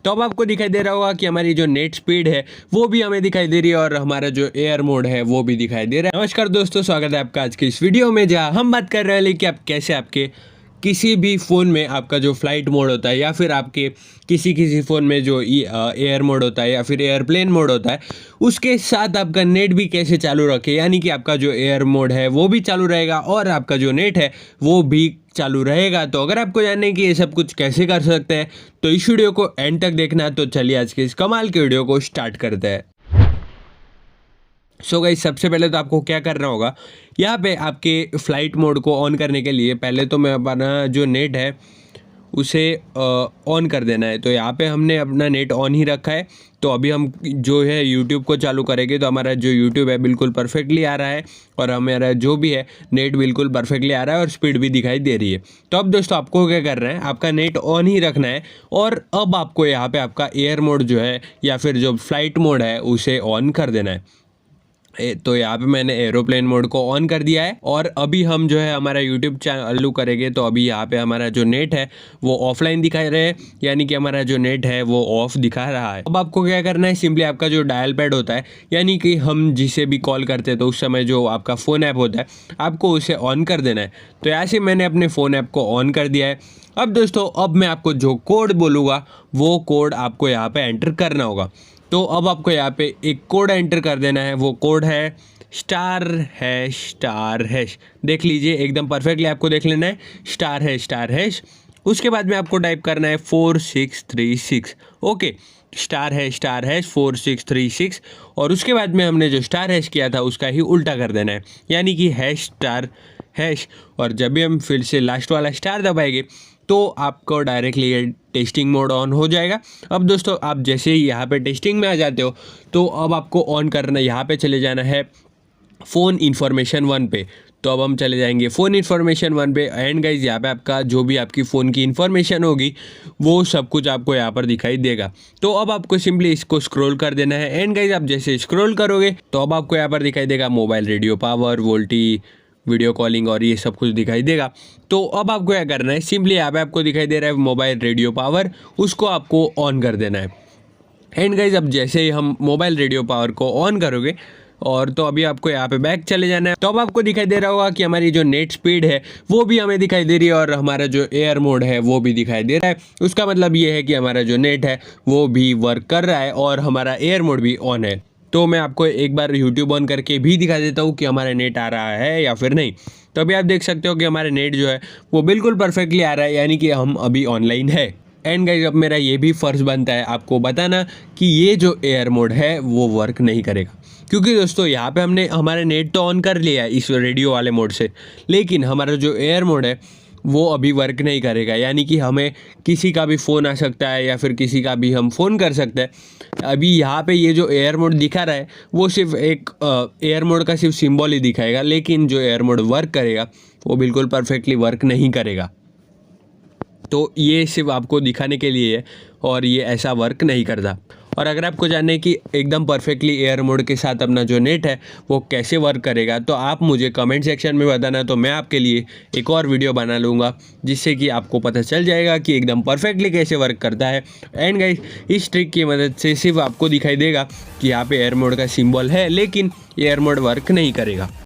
तो अब आपको दिखाई दे रहा होगा कि हमारी जो नेट स्पीड है वो भी हमें दिखाई दे रही है और हमारा जो एयर मोड है वो भी दिखाई दे रहा है। नमस्कार दोस्तों, स्वागत है आपका आज की इस वीडियो में, जहाँ हम बात कर रहे हैं कि आप कैसे आपके किसी भी फ़ोन में आपका जो फ्लाइट मोड होता है या फिर आपके किसी फ़ोन में जो एयर मोड होता है या फिर एयरप्लेन मोड होता है उसके साथ आपका नेट भी कैसे चालू रखे, यानी कि आपका जो एयर मोड है वो भी चालू रहेगा और आपका जो नेट है वो भी चालू रहेगा। तो अगर आपको जानना है कि ये सब कुछ कैसे कर सकते हैं तो इस वीडियो को एंड तक देखना। तो चलिए आज के इस कमाल के वीडियो को स्टार्ट करते हैं। सो गाइस, सबसे पहले तो आपको क्या करना होगा, यहाँ पे आपके फ़्लाइट मोड को ऑन करने के लिए पहले तो मैं अपना जो नेट है उसे ऑन कर देना है। तो यहाँ पे हमने अपना नेट ऑन ही रखा है। तो अभी हम जो है यूट्यूब को चालू करेंगे तो हमारा जो यूट्यूब है बिल्कुल परफेक्टली आ रहा है और हमारा जो भी है नेट बिल्कुल परफेक्टली आ रहा है और स्पीड भी दिखाई दे रही है। तो अब दोस्तों आपको क्या करना है, आपका नेट ऑन ही रखना है और अब आपको यहाँ पे आपका एयर मोड जो है या फिर जो फ्लाइट मोड है उसे ऑन कर देना है। तो यहाँ पे मैंने एरोप्लेन मोड को ऑन कर दिया है और अभी हम जो है हमारा यूट्यूब चालू करेंगे तो अभी यहाँ पे हमारा जो नेट है वो ऑफलाइन दिखा रहे हैं, यानी कि हमारा जो नेट है वो ऑफ दिखा रहा है। अब आपको क्या करना है, सिंपली आपका जो डायल पैड होता है, यानी कि हम जिसे भी कॉल करते हैं तो उस समय जो आपका फ़ोन ऐप होता है आपको उसे ऑन कर देना है। तो ऐसे मैंने अपने फ़ोन ऐप को ऑन कर दिया है। अब दोस्तों अब मैं आपको जो कोड बोलूँगा वो कोड आपको यहाँ पर एंटर करना होगा। तो अब आपको यहाँ पे एक कोड एंटर कर देना है, वो कोड है *#*#। देख लीजिए एकदम परफेक्टली आपको देख लेना है *##। उसके बाद में आपको टाइप करना है 4636। ओके, *#*4636 और उसके बाद में हमने जो * किया था उसका ही उल्टा कर देना है, यानी कि ###। और जब भी हम फिर से लास्ट वाला स्टार दबाएंगे तो आपको डायरेक्टली ये टेस्टिंग मोड ऑन हो जाएगा। अब दोस्तों आप जैसे ही यहाँ पे टेस्टिंग में आ जाते हो तो अब आपको ऑन करना, यहाँ पे चले जाना है फ़ोन इन्फॉर्मेशन 1 पे। तो अब हम चले जाएंगे फ़ोन इन्फॉर्मेशन 1 पे एंड गाइज यहाँ पे आपका जो भी आपकी फ़ोन की इन्फॉर्मेशन होगी वो सब कुछ आपको यहाँ पर दिखाई देगा। तो अब आपको सिंपली इसको स्क्रॉल कर देना है एंड गाइज आप जैसे स्क्रॉल करोगे तो अब आपको यहाँ पर दिखाई देगा mobile radio power, VoLTE, video calling और ये सब कुछ दिखाई देगा। तो अब आपको क्या करना है, सिंपली यहाँ पे आपको दिखाई दे रहा है मोबाइल रेडियो पावर, उसको आपको ऑन कर देना है। एंड गाइज अब जैसे ही हम मोबाइल रेडियो पावर को ऑन करोगे और तो अभी आपको यहाँ पे बैक चले जाना है। तो अब आपको दिखाई दे रहा होगा कि हमारी जो नेट स्पीड है वो भी हमें दिखाई दे रही है और हमारा जो एयर मोड है वो भी दिखाई दे रहा है। उसका मतलब ये है कि हमारा जो नेट है वो भी वर्क कर रहा है और हमारा एयर मोड भी ऑन है। तो मैं आपको एक बार यूट्यूब ऑन करके भी दिखा देता हूँ कि हमारा नेट आ रहा है या फिर नहीं। तो अभी आप देख सकते हो कि हमारा नेट जो है वो बिल्कुल परफेक्टली आ रहा है, यानी कि हम अभी ऑनलाइन है। एंड गाइस अब मेरा ये भी फ़र्ज़ बनता है आपको बताना कि ये जो एयर मोड है वो वर्क नहीं करेगा, क्योंकि दोस्तों यहाँ पे हमने हमारा नेट तो ऑन कर लिया है इस रेडियो वाले मोड से, लेकिन हमारा जो एयर मोड है वो अभी वर्क नहीं करेगा, यानी कि हमें किसी का भी फ़ोन आ सकता है या फिर किसी का भी हम फ़ोन कर सकते हैं। अभी यहाँ पे ये जो एयर मोड दिखा रहा है वो सिर्फ एक एयर मोड का सिर्फ सिंबल ही दिखाएगा, लेकिन जो एयर मोड वर्क करेगा वो बिल्कुल परफेक्टली वर्क नहीं करेगा। तो ये सिर्फ आपको दिखाने के लिए है और ये ऐसा वर्क नहीं करता। और अगर आपको जानना है कि एकदम परफेक्टली एयर मोड के साथ अपना जो नेट है वो कैसे वर्क करेगा तो आप मुझे कमेंट सेक्शन में बताना, तो मैं आपके लिए एक और वीडियो बना लूँगा जिससे कि आपको पता चल जाएगा कि एकदम परफेक्टली कैसे वर्क करता है। एंड गाइस इस ट्रिक की मदद से सिर्फ आपको दिखाई देगा कि यहाँ पे एयर मोड का सिंबल है लेकिन एयर मोड वर्क नहीं करेगा।